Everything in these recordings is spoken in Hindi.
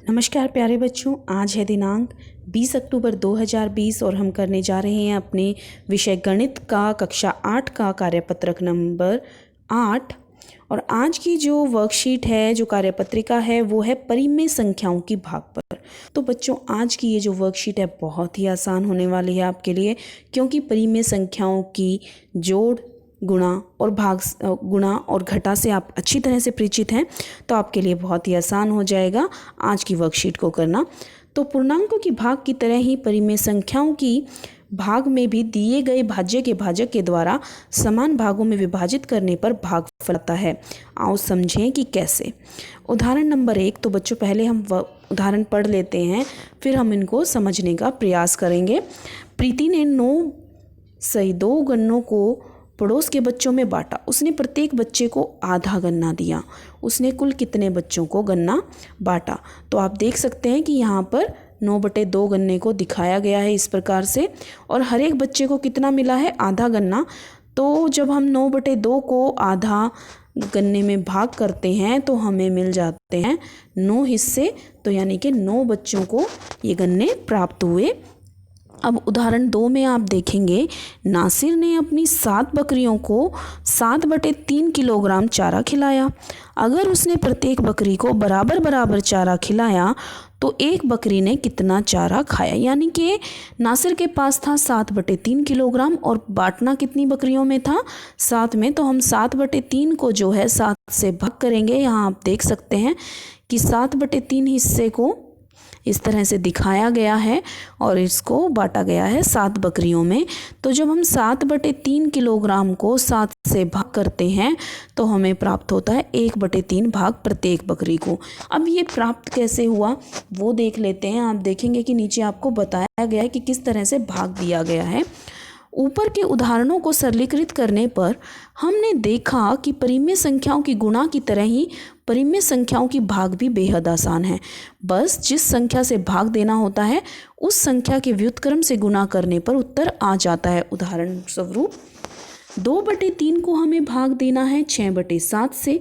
नमस्कार प्यारे बच्चों, आज है दिनांक 20 अक्टूबर 2020 और हम करने जा रहे हैं अपने विषय गणित का कक्षा 8 का कार्यपत्रक नंबर 8। और आज की जो वर्कशीट है, जो कार्यपत्रिका है, वो है परिमेय संख्याओं की भाग पर। तो बच्चों, आज की ये जो वर्कशीट है बहुत ही आसान होने वाली है आपके लिए, क्योंकि परिमेय संख्याओं की जोड़, गुणा और घटा से आप अच्छी तरह से परिचित हैं, तो आपके लिए बहुत ही आसान हो जाएगा आज की वर्कशीट को करना। तो पूर्णांकों की भाग की तरह ही परिमेय संख्याओं की भाग में भी दिए गए भाज्य के भाजक के द्वारा समान भागों में विभाजित करने पर भागफल आता है। आओ समझें कि कैसे। उदाहरण नंबर 1। तो बच्चों, पहले हम उदाहरण पढ़ लेते हैं, फिर हम इनको समझने का प्रयास करेंगे। प्रीति ने 9 सही 2 गन्नों को पड़ोस के बच्चों में बांटा। उसने प्रत्येक बच्चे को आधा गन्ना दिया। उसने कुल कितने बच्चों को गन्ना बांटा? तो आप देख सकते हैं कि यहाँ पर 9/2 गन्ने को दिखाया गया है इस प्रकार से, और हर एक बच्चे को कितना मिला है? आधा गन्ना। तो जब हम 9/2 को आधा गन्ने में भाग करते हैं तो हमें मिल जाते हैं 9 हिस्से। तो यानी कि 9 बच्चों को ये गन्ने प्राप्त हुए। अब उदाहरण 2 में आप देखेंगे, नासिर ने अपनी 7 बकरियों को 7/3 किलोग्राम चारा खिलाया। अगर उसने प्रत्येक बकरी को बराबर बराबर चारा खिलाया तो एक बकरी ने कितना चारा खाया? यानी कि नासिर के पास था 7/3 किलोग्राम और बांटना कितनी बकरियों में था? 7 में। तो हम 7/3 को जो है 7 से भाग करेंगे। यहाँ आप देख सकते हैं कि 7/3 हिस्से को इस तरह से दिखाया गया है और इसको बांटा गया है 7 बकरियों में। तो जब हम 7/3 किलोग्राम को 7 से भाग करते हैं तो हमें प्राप्त होता है 1/3 भाग प्रत्येक बकरी को। अब ये प्राप्त कैसे हुआ वो देख लेते हैं। आप देखेंगे कि नीचे आपको बताया गया है कि किस तरह से भाग दिया गया है। ऊपर के उदाहरणों को सरलीकृत करने पर हमने देखा कि परिमेय संख्याओं की गुणा की तरह ही परिमेय संख्याओं की भाग भी बेहद आसान है। बस जिस संख्या से भाग देना होता है उस संख्या के व्युत्क्रम से गुणा करने पर उत्तर आ जाता है। उदाहरण स्वरूप 2/3 को हमें भाग देना है 6/7 से।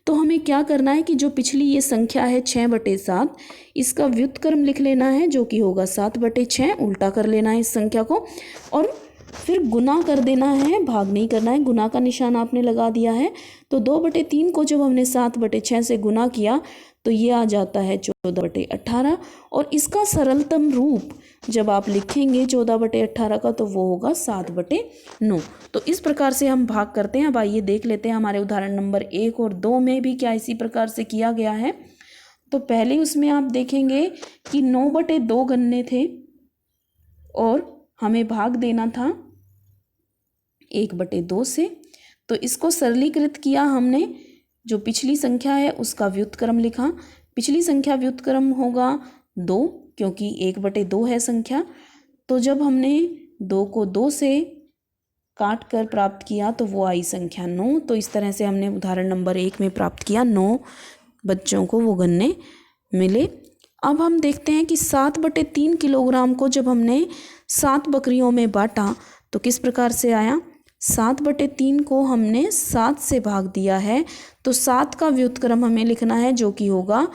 तो हमें क्या करना है कि जो पिछली ये संख्या है 6/7, इसका व्युत्क्रम लिख लेना है जो कि होगा 7/6। उल्टा कर लेना है इस संख्या को और फिर गुना कर देना है, भाग नहीं करना है। गुना का निशान आपने लगा दिया है। तो 2/3 को जब हमने 7/6 से गुना किया तो ये आ जाता है 14/18। और इसका सरलतम रूप जब आप लिखेंगे 14/18 का तो वो होगा 7/9। तो इस प्रकार से हम भाग करते हैं। अब आइए देख लेते हैं हमारे उदाहरण नंबर 1 और 2 में भी क्या इसी प्रकार से किया गया है। तो पहले उसमें आप देखेंगे कि 9/2 गन्ने थे और हमें भाग देना था 1/2 से। तो इसको सरलीकृत किया हमने। जो पिछली संख्या है उसका व्युत्क्रम लिखा। पिछली संख्या व्युत्क्रम होगा 2, क्योंकि 1/2 है संख्या। तो जब हमने 2 को 2 से काट कर प्राप्त किया तो वो आई संख्या 9। तो इस तरह से हमने उदाहरण नंबर 1 में प्राप्त किया। 9 बच्चों को वो गन्ने मिले। अब हम देखते हैं कि 7/3 किलोग्राम को जब हमने 7 बकरियों में बांटा तो किस प्रकार से आया? 7/3 को हमने 7 से भाग दिया है तो 7 का व्युत्क्रम हमें लिखना है जो कि होगा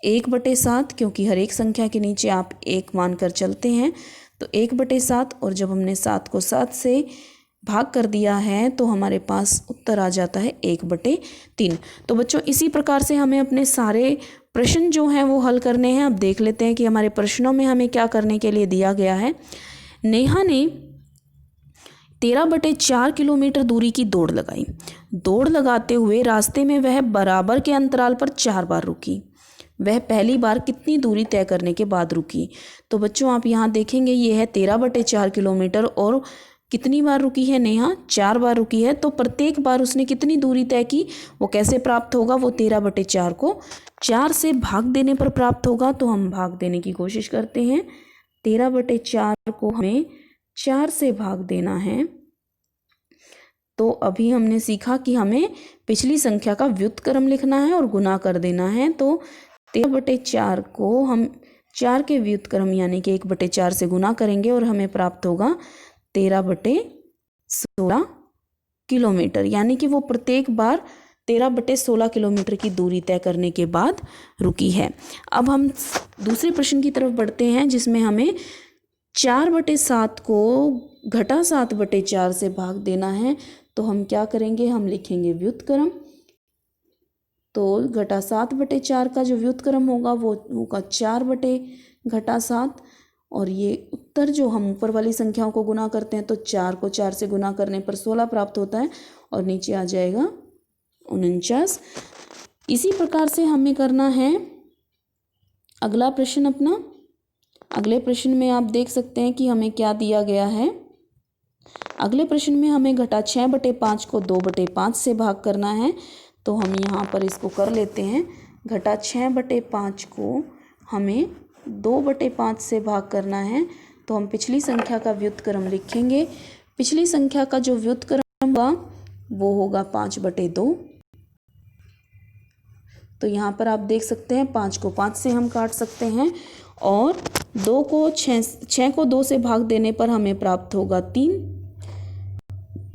1/7, क्योंकि हर एक संख्या के नीचे आप 1 मानकर चलते हैं। तो 1/7 और जब हमने 7 को 7 से भाग कर दिया है तो हमारे पास उत्तर आ जाता है 1/3। तो बच्चों, इसी प्रकार से हमें अपने सारे प्रश्न जो हैं वो हल करने हैं। अब देख लेते हैं कि हमारे प्रश्नों में हमें क्या करने के लिए दिया गया है। नेहा ने 13/4 किलोमीटर दूरी की दौड़ लगाई। दौड़ लगाते हुए रास्ते में वह बराबर के अंतराल पर 4 बार रुकी। वह पहली बार कितनी दूरी तय करने के बाद रुकी? तो बच्चों, आप यहाँ देखेंगे ये है 13/4 किलोमीटर और कितनी बार रुकी है नेहा? 4 बार रुकी है। तो प्रत्येक बार उसने कितनी दूरी तय की? वो कैसे प्राप्त होगा? वो 13/4 को 4 से भाग देने पर प्राप्त होगा। तो हम भाग देने की कोशिश करते हैं। 13/4 को हमें 4 से भाग देना है। तो अभी हमने सीखा कि हमें पिछली संख्या का व्युत्क्रम लिखना है और गुना कर देना है। तो 13/4 को हम 4 के व्युत्क्रम यानी कि 1/4 से गुना करेंगे और हमें प्राप्त होगा 13/16 किलोमीटर। यानी कि वो प्रत्येक बार 13/16 किलोमीटर की दूरी तय करने के बाद रुकी है। अब हम दूसरे प्रश्न की तरफ बढ़ते हैं, जिसमें हमें 4/7 को घटा 7/4 से भाग देना है। तो हम क्या करेंगे, हम लिखेंगे व्युत्क्रम। तो घटा 7/4 का जो व्युत्क्रम होगा वो होगा 4/7, और ये उत्तर जो हम ऊपर वाली संख्याओं को गुना करते हैं तो 4 को 4 से गुना करने पर 16 प्राप्त होता है, और नीचे आ जाएगा 49। इसी प्रकार से हमें करना है अगला प्रश्न अपना। अगले प्रश्न में आप देख सकते हैं कि हमें क्या दिया गया है। अगले प्रश्न में हमें घटा 6/5 को 2/5 से भाग करना है। तो हम यहाँ पर इसको कर लेते हैं। घटा 6/5 को हमें 2/5 से भाग करना है। तो हम पिछली संख्या का व्युत्क्रम लिखेंगे। पिछली संख्या का जो व्युत्क्रम होगा वो होगा 5/2। तो यहाँ पर आप देख सकते हैं 5 को 5 से हम काट सकते हैं, और 2 को 6 को 2 से भाग देने पर हमें प्राप्त होगा 3।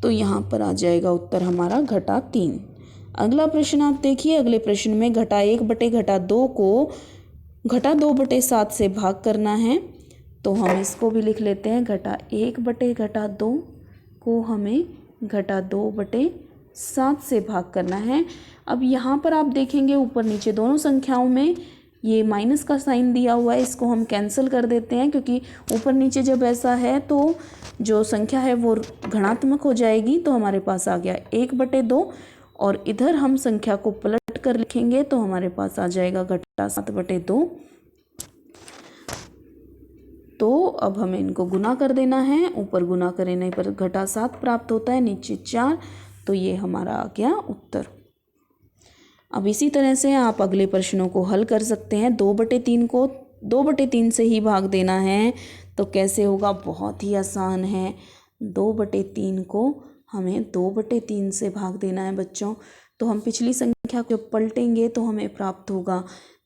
तो यहाँ पर आ जाएगा उत्तर हमारा घटा 3। अगला प्रश्न आप देखिए। अगले प्रश्न में घटा 1/2 को घटा 2/7 से भाग करना है। तो हम इसको भी लिख लेते हैं। घटा 1/2 को हमें घटा 2/7 से भाग करना है। अब यहाँ पर आप देखेंगे ऊपर नीचे दोनों संख्याओं में ये माइनस का साइन दिया हुआ है, इसको हम कैंसिल कर देते हैं, क्योंकि ऊपर नीचे जब ऐसा है तो जो संख्या है वो घनात्मक हो जाएगी। तो हमारे पास आ गया 1/2, और इधर हम संख्या को पलट कर लिखेंगे तो हमारे पास आ जाएगा घटा 7/2। तो अब हमें इनको गुना कर देना है। ऊपर गुना करने पर घटा 7 प्राप्त होता है, नीचे 4। तो ये हमारा आ गया उत्तर। अब इसी तरह से आप अगले प्रश्नों को हल कर सकते हैं। 2/3 को 2/3 से ही भाग देना है। तो कैसे होगा, बहुत ही आसान है। 2/3 को हमें 2/3 से भाग देना है बच्चों। तो हम पिछली संख्या को पलटेंगे तो हमें प्राप्त होगा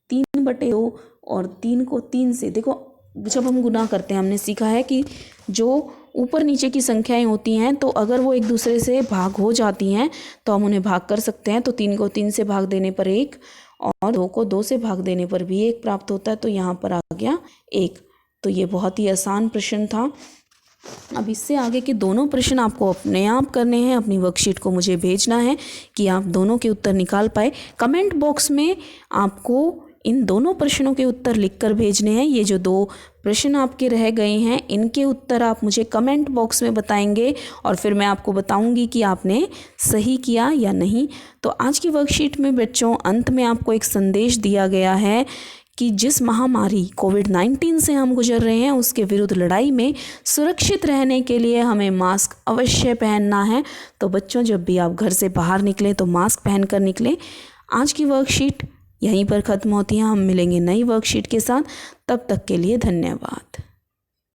3/2, और 3 को 3 से, देखो जब हम गुना करते हैं हमने सीखा है कि जो ऊपर नीचे की संख्याएं होती हैं तो अगर वो एक दूसरे से भाग हो जाती हैं तो हम उन्हें भाग कर सकते हैं। तो 3 को 3 से भाग देने पर 1, और 2 को 2 से भाग देने पर भी 1 प्राप्त होता है। तो यहाँ पर आ गया 1। तो ये बहुत ही आसान प्रश्न था। अब इससे आगे के दोनों प्रश्न आपको अपने आप करने हैं। अपनी वर्कशीट को मुझे भेजना है कि आप दोनों के उत्तर निकाल पाए। कमेंट बॉक्स में आपको इन दोनों प्रश्नों के उत्तर लिखकर भेजने हैं। ये जो 2 प्रश्न आपके रह गए हैं इनके उत्तर आप मुझे कमेंट बॉक्स में बताएंगे, और फिर मैं आपको बताऊंगी कि आपने सही किया या नहीं। तो आज की वर्कशीट में बच्चों अंत में आपको एक संदेश दिया गया है कि जिस महामारी कोविड-19 से हम गुजर रहे हैं उसके विरुद्ध लड़ाई में सुरक्षित रहने के लिए हमें मास्क अवश्य पहनना है। तो बच्चों जब भी आप घर से बाहर निकलें तो मास्क पहनकर निकलें। आज की वर्कशीट यहीं पर ख़त्म होती है। हम मिलेंगे नई वर्कशीट के साथ। तब तक के लिए धन्यवाद।